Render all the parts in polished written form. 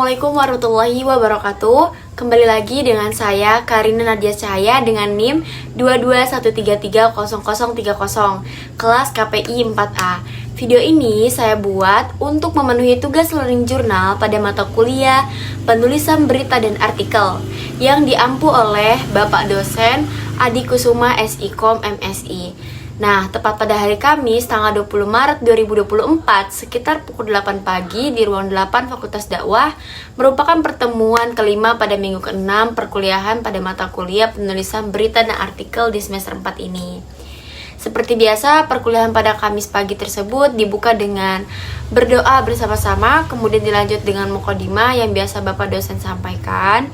Assalamualaikum warahmatullahi wabarakatuh. Kembali lagi dengan saya Karina Nadia Cahaya dengan NIM 221330030 kelas KPI 4A. Video ini saya buat untuk memenuhi tugas learning journal pada mata kuliah penulisan berita dan artikel yang diampu oleh Bapak dosen Adi Kusuma SIKOM MSI. Nah, tepat pada hari Kamis tanggal 20 Maret 2024 sekitar pukul 8 pagi di ruang 8 Fakultas Dakwah merupakan pertemuan kelima pada minggu ke-6 perkuliahan pada mata kuliah penulisan berita dan artikel di semester 4 ini. Seperti biasa, perkuliahan pada Kamis pagi tersebut dibuka dengan berdoa bersama-sama, kemudian dilanjut dengan mukadimah yang biasa Bapak dosen sampaikan.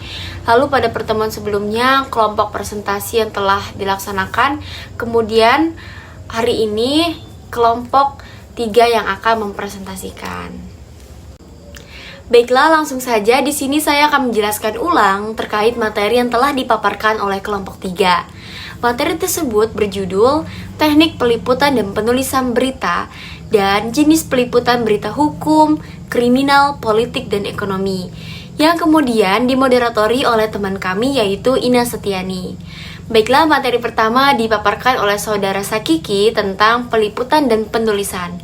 Lalu pada pertemuan sebelumnya, kelompok presentasi yang telah dilaksanakan, kemudian hari ini kelompok 3 yang akan mempresentasikan. Baiklah, langsung saja di sini saya akan menjelaskan ulang terkait materi yang telah dipaparkan oleh kelompok 3. Materi tersebut berjudul Teknik Peliputan dan Penulisan Berita dan jenis peliputan berita hukum, kriminal, politik, dan ekonomi, yang kemudian dimoderatori oleh teman kami yaitu Ina Setiani. Baiklah, materi pertama dipaparkan oleh saudara Sakiki tentang peliputan dan penulisan.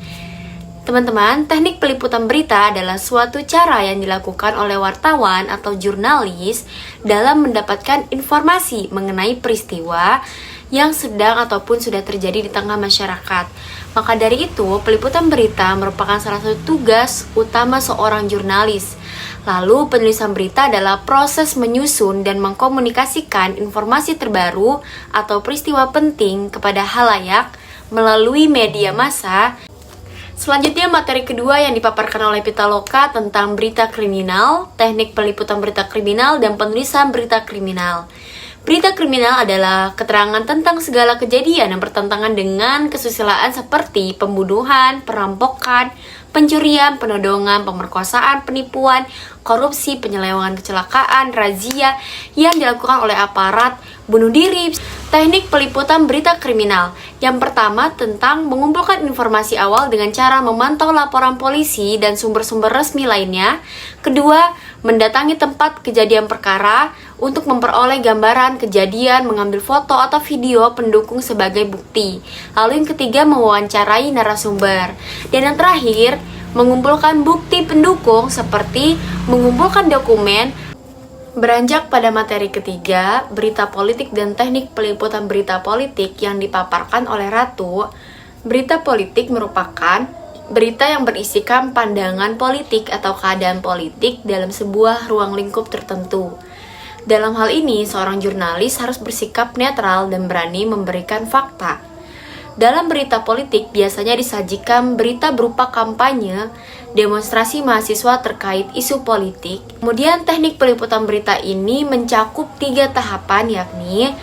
Teman-teman, teknik peliputan berita adalah suatu cara yang dilakukan oleh wartawan atau jurnalis dalam mendapatkan informasi mengenai peristiwa yang sedang ataupun sudah terjadi di tengah masyarakat. Maka dari itu, peliputan berita merupakan salah satu tugas utama seorang jurnalis. Lalu, penulisan berita adalah proses menyusun dan mengkomunikasikan informasi terbaru atau peristiwa penting kepada halayak melalui media massa. Selanjutnya, materi kedua yang dipaparkan oleh Pitaloka tentang berita kriminal, teknik peliputan berita kriminal, dan penulisan berita kriminal. Berita kriminal adalah keterangan tentang segala kejadian yang bertentangan dengan kesusilaan seperti pembunuhan, perampokan, pencurian, penodongan, pemerkosaan, penipuan, korupsi, penyelewengan, kecelakaan, razia yang dilakukan oleh aparat, bunuh diri. Teknik peliputan berita kriminal. Yang pertama tentang mengumpulkan informasi awal dengan cara memantau laporan polisi dan sumber-sumber resmi lainnya. Kedua, mendatangi tempat kejadian perkara untuk memperoleh gambaran kejadian, mengambil foto atau video pendukung sebagai bukti. Lalu yang ketiga, mewawancarai narasumber. Dan yang terakhir, mengumpulkan bukti pendukung seperti mengumpulkan dokumen. Beranjak pada materi ketiga, berita politik dan teknik peliputan berita politik yang dipaparkan oleh Ratu. Berita politik merupakan berita yang berisikan pandangan politik atau keadaan politik dalam sebuah ruang lingkup tertentu. Dalam hal ini, seorang jurnalis harus bersikap netral dan berani memberikan fakta. Dalam berita politik biasanya disajikan berita berupa kampanye, demonstrasi mahasiswa terkait isu politik. Kemudian teknik peliputan berita ini mencakup 3 tahapan, yakni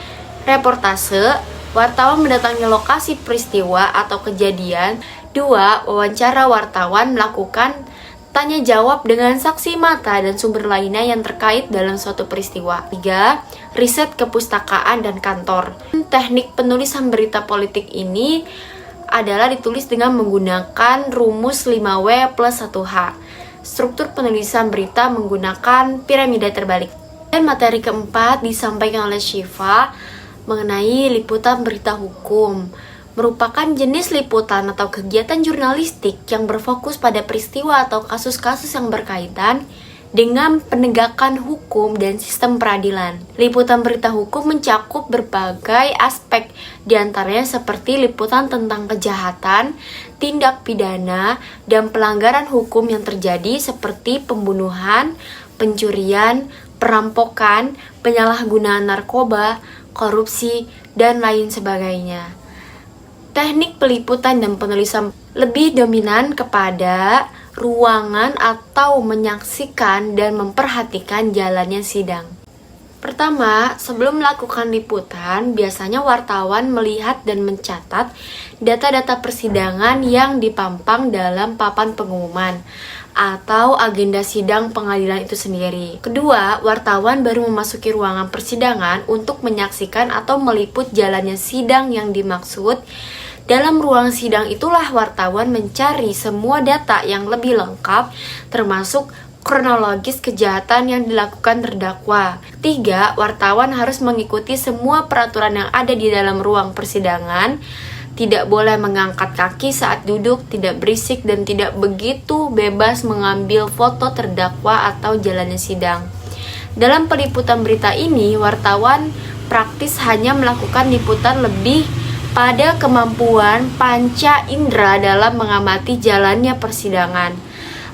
reportase, wartawan mendatangi lokasi peristiwa atau kejadian. 2. Wawancara, wartawan melakukan tanya jawab dengan saksi mata dan sumber lainnya yang terkait dalam suatu peristiwa. 3. Riset kepustakaan dan kantor. Teknik penulisan berita politik ini adalah ditulis dengan menggunakan rumus 5W plus 1H. Struktur penulisan berita menggunakan piramida terbalik. Dan materi keempat disampaikan oleh Syifa mengenai liputan berita hukum. Merupakan jenis liputan atau kegiatan jurnalistik yang berfokus pada peristiwa atau kasus-kasus yang berkaitan dengan penegakan hukum dan sistem peradilan. Liputan berita hukum mencakup berbagai aspek, diantaranya seperti liputan tentang kejahatan, tindak pidana, dan pelanggaran hukum yang terjadi seperti pembunuhan, pencurian, perampokan, penyalahgunaan narkoba, korupsi, dan lain sebagainya. Teknik peliputan dan penulisan lebih dominan kepada ruangan atau menyaksikan dan memperhatikan jalannya sidang. Pertama, sebelum melakukan liputan, biasanya wartawan melihat dan mencatat data-data persidangan yang dipampang dalam papan pengumuman atau agenda sidang pengadilan itu sendiri. Kedua, wartawan baru memasuki ruangan persidangan untuk menyaksikan atau meliput jalannya sidang yang dimaksud. Dalam ruang sidang itulah wartawan mencari semua data yang lebih lengkap, termasuk kronologis kejahatan yang dilakukan terdakwa. 3. Wartawan harus mengikuti semua peraturan yang ada di dalam ruang persidangan. Tidak boleh mengangkat kaki saat duduk, tidak berisik, dan tidak begitu bebas mengambil foto terdakwa atau jalannya sidang. Dalam peliputan berita ini, wartawan praktis hanya melakukan liputan lebih pada kemampuan panca indera dalam mengamati jalannya persidangan.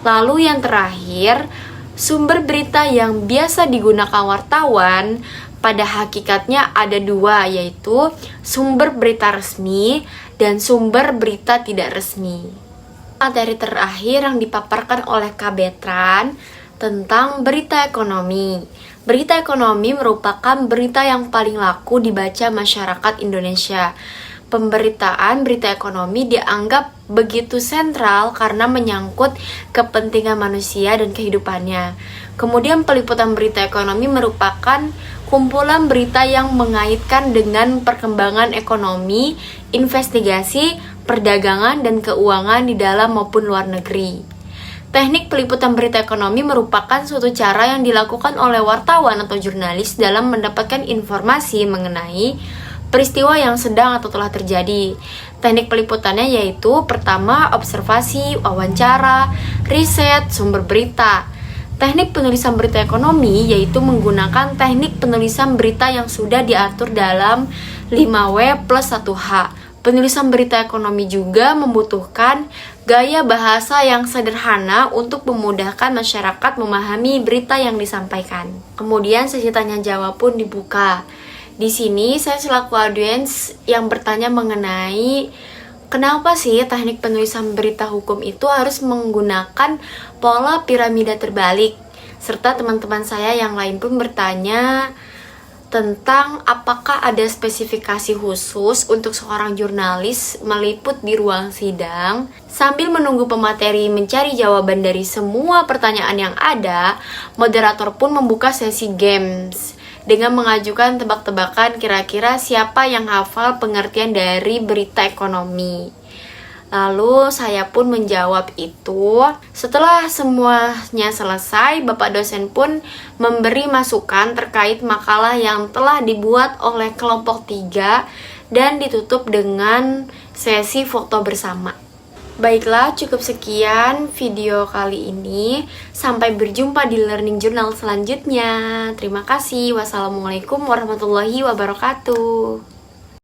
Lalu yang terakhir, sumber berita yang biasa digunakan wartawan pada hakikatnya ada dua, yaitu sumber berita resmi dan sumber berita tidak resmi. Materi terakhir yang dipaparkan oleh Kak Betran tentang berita ekonomi. Berita ekonomi merupakan berita yang paling laku dibaca masyarakat Indonesia. Pemberitaan berita ekonomi dianggap begitu sentral karena menyangkut kepentingan manusia dan kehidupannya. Kemudian peliputan berita ekonomi merupakan kumpulan berita yang mengaitkan dengan perkembangan ekonomi, investigasi, perdagangan, dan keuangan di dalam maupun luar negeri. Teknik peliputan berita ekonomi merupakan suatu cara yang dilakukan oleh wartawan atau jurnalis dalam mendapatkan informasi mengenai peristiwa yang sedang atau telah terjadi. Teknik peliputannya yaitu pertama, observasi, wawancara, riset, sumber berita. Teknik penulisan berita ekonomi yaitu menggunakan teknik penulisan berita yang sudah diatur dalam 5W plus 1H. Penulisan berita ekonomi juga membutuhkan gaya bahasa yang sederhana untuk memudahkan masyarakat memahami berita yang disampaikan. Kemudian sesi tanya jawab pun dibuka. Di sini saya selaku audiens yang bertanya mengenai kenapa sih teknik penulisan berita hukum itu harus menggunakan pola piramida terbalik? Serta teman-teman saya yang lain pun bertanya tentang apakah ada spesifikasi khusus untuk seorang jurnalis meliput di ruang sidang. Sambil menunggu pemateri mencari jawaban dari semua pertanyaan yang ada, moderator pun membuka sesi games dengan mengajukan tebak-tebakan kira-kira siapa yang hafal pengertian dari berita ekonomi. Lalu saya pun menjawab itu. Setelah semuanya selesai, Bapak dosen pun memberi masukan terkait makalah yang telah dibuat oleh kelompok 3 dan ditutup dengan sesi foto bersama. Baiklah, cukup sekian video kali ini. Sampai berjumpa di Learning Journal selanjutnya. Terima kasih. Wassalamualaikum warahmatullahi wabarakatuh.